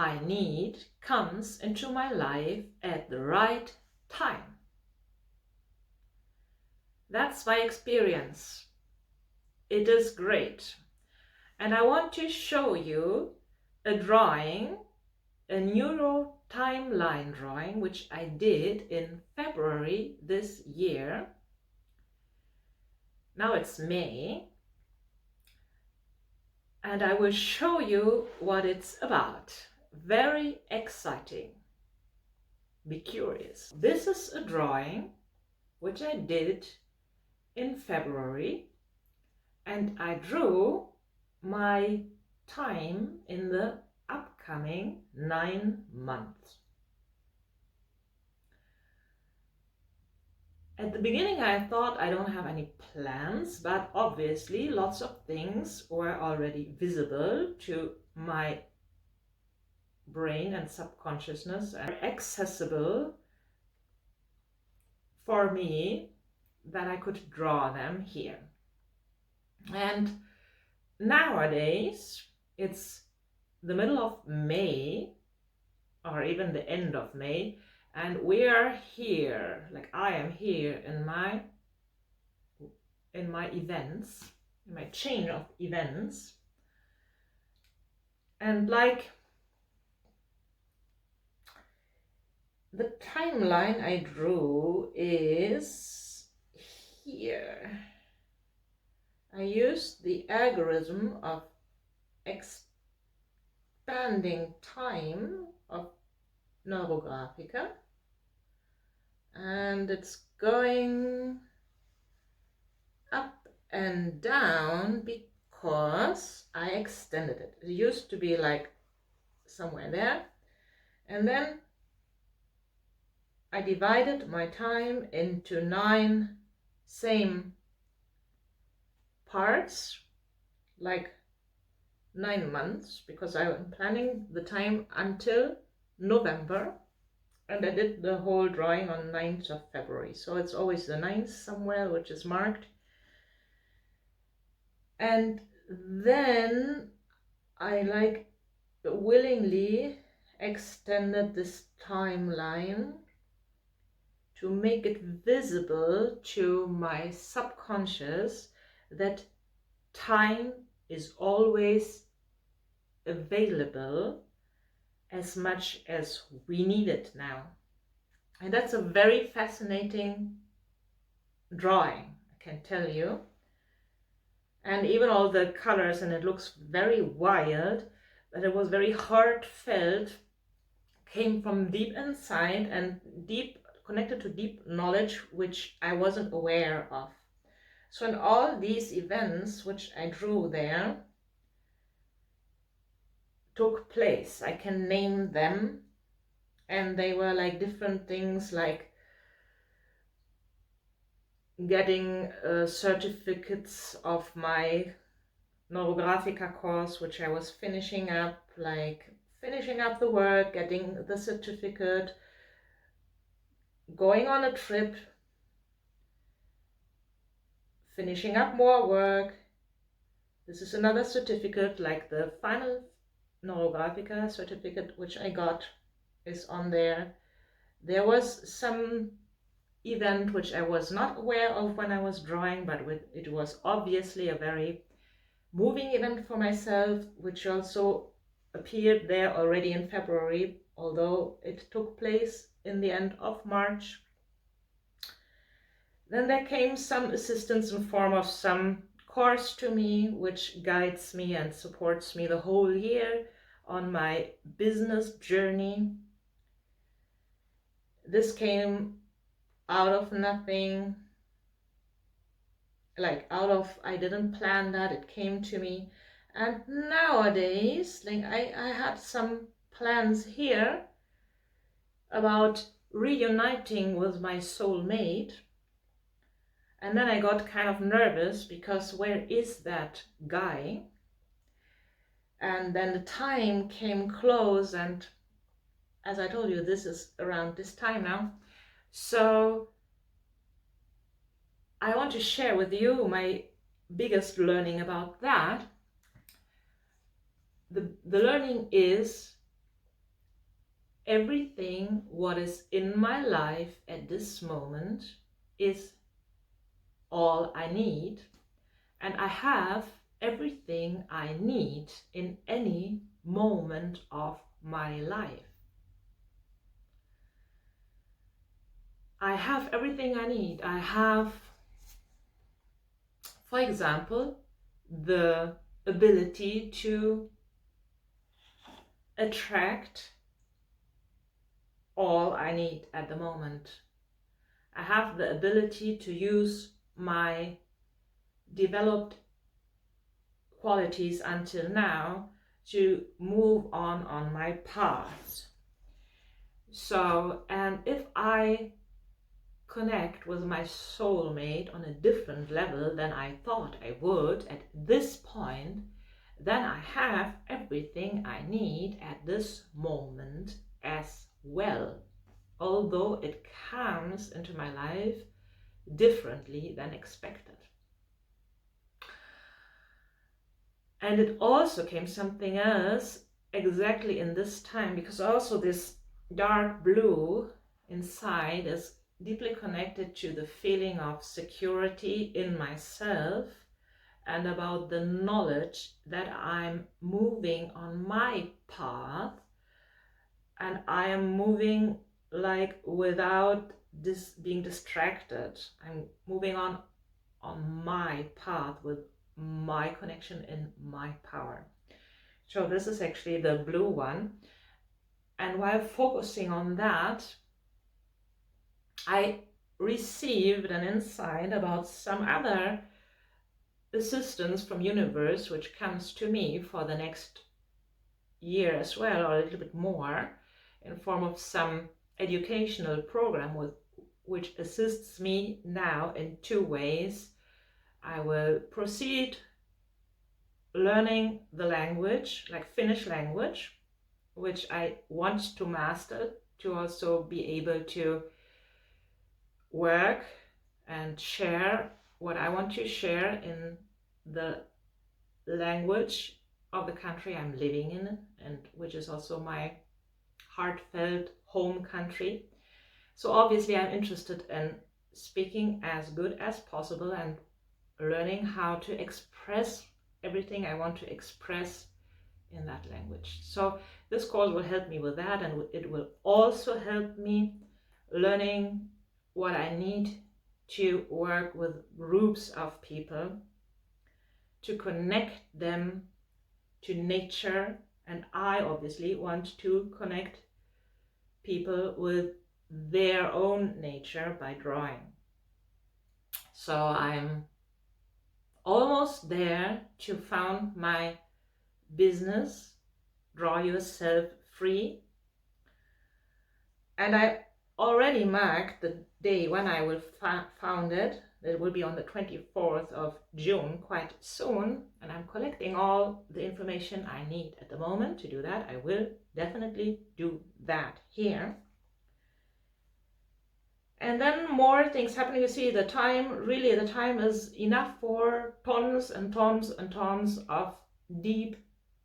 I need comes into my life at the right time. That's my experience. It is great. And I want to show you a drawing, a neuro timeline drawing, which I did in February this year. Now it's May. And I will show you what it's about. Very exciting. Be curious. This is a drawing which I did in February, and I drew my time in the upcoming 9 months. At the beginning I thought I don't have any plans, but obviously lots of things were already visible to my brain and subconsciousness and accessible for me that I could draw them here. And nowadays it's the middle of May or even the end of May, and we are here, like I am here in my events, in my chain of events, and like the timeline I drew is here. I used the algorithm of expanding time of Neurographica, and it's going up and down because I extended it. It used to be like somewhere there, and then I divided my time into 9 same parts, like 9 months, because I am planning the time until November, and I did the whole drawing on 9th of February. So it's always the 9th somewhere, which is marked. And then I like willingly extended this timeline to make it visible to my subconscious that time is always available as much as we need it now. And that's a very fascinating drawing, I can tell you. And even all the colors, and it looks very wild, but it was very heartfelt, came from deep inside and deep, connected to deep knowledge which I wasn't aware of. So in all these events which I drew there took place, I can name them, and they were like different things, like getting certificates of my Neurographica course, which I was finishing up, like finishing up the work, getting the certificate, going on a trip, finishing up more work. This is another certificate, like the final Neurographica certificate which I got is on there. There was some event which I was not aware of when I was drawing, but it was obviously a very moving event for myself, which also appeared there already in February, although it took place in the end of March. Then there came some assistance in form of some course to me, which guides me and supports me the whole year on my business journey. This came out of nothing, like I didn't plan that, it came to me. And nowadays, like I had some plans here about reuniting with my soulmate, and then I got kind of nervous because where is that guy? And then the time came close, and as I told you, this is around this time now. So I want to share with you my biggest learning about that. The learning is everything what is in my life at this moment is all I need, and I have everything I need in any moment of my life. I have everything I need. I have, for example, the ability to attract all I need at the moment. I have the ability to use my developed qualities until now to move on my path. So, and if I connect with my soulmate on a different level than I thought I would at this point, then I have everything I need at this moment as well, although it comes into my life differently than expected. And it also came something else exactly in this time, because also this dark blue inside is deeply connected to the feeling of security in myself and about the knowledge that I'm moving on my path, and I am moving like without this being distracted. I'm moving on my path with my connection in my power. So this is actually the blue one. And while focusing on that, I received an insight about some other assistance from universe, which comes to me for the next year as well, or a little bit more, in form of some educational program which assists me now in two ways. I will proceed learning the language, like Finnish language, which I want to master to also be able to work and share what I want to share in the language of the country I'm living in, and which is also my heartfelt home country. So obviously I'm interested in speaking as good as possible and learning how to express everything I want to express in that language. So this course will help me with that, and it will also help me learning what I need to work with groups of people, to connect them to nature. And I obviously want to connect people with their own nature by drawing. So I'm almost there to found my business, Draw Yourself Free. And I already marked the day when I will found it. It will be on the 24th of June, quite soon. And I'm collecting all the information I need at the moment to do that. I will definitely do that here. And then more things happening. You see, the time is enough for tons and tons and tons of deep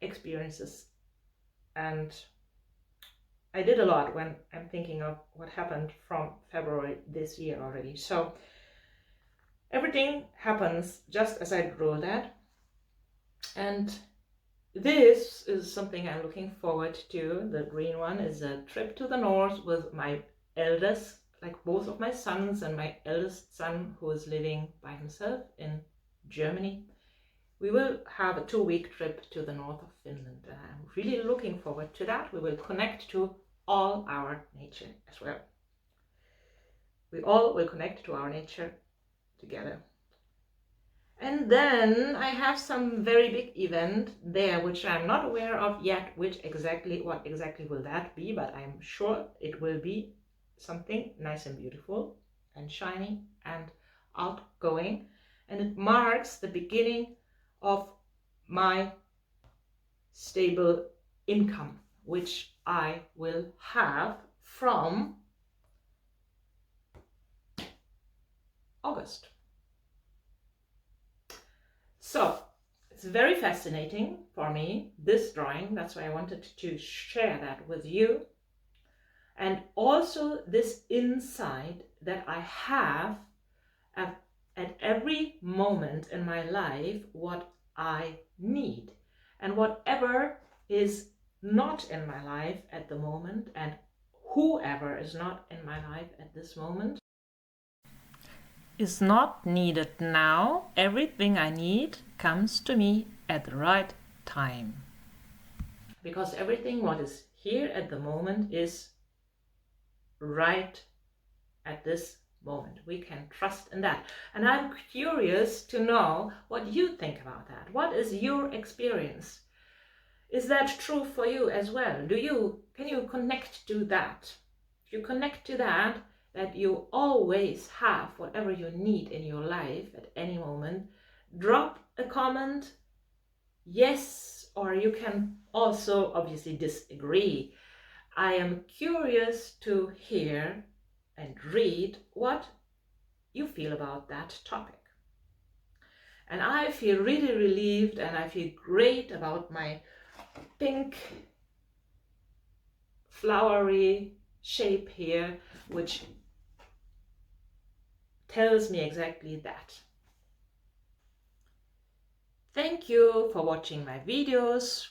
experiences. And I did a lot when I'm thinking of what happened from February this year already. So everything happens just as I drew that. And this is something I'm looking forward to. The green one is a trip to the north with my eldest, like both of my sons, and my eldest son who is living by himself in Germany. We will have a 2-week trip to the north of Finland. I'm really looking forward to that. We will connect to all our nature as well. We all will connect to our nature together. And then I have some very big event there, which I'm not aware of yet, what exactly will that be, but I'm sure it will be something nice and beautiful and shiny and outgoing. And it marks the beginning of my stable income, which I will have from August. So it's very fascinating for me, this drawing. That's why I wanted to share that with you. and also this insight that I have at every moment in my life what I need, and whatever is not in my life at the moment, and whoever is not in my life at this moment, is not needed now. Everything I need comes to me at the right time. Because everything what is here at the moment is right at this moment. We can trust in that. And I'm curious to know what you think about that. What is your experience? Is that true for you as well? Can you connect to that? If you connect to that you always have whatever you need in your life at any moment, drop a comment, yes, or you can also obviously disagree. I am curious to hear and read what you feel about that topic. And I feel really relieved and I feel great about my pink flowery shape here, which tells me exactly that. Thank you for watching my videos.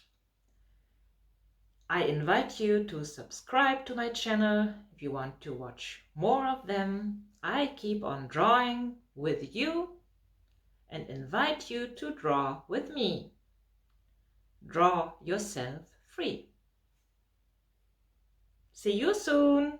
I invite you to subscribe to my channel if you want to watch more of them. I keep on drawing with you and invite you to draw with me. Draw yourself free. See you soon!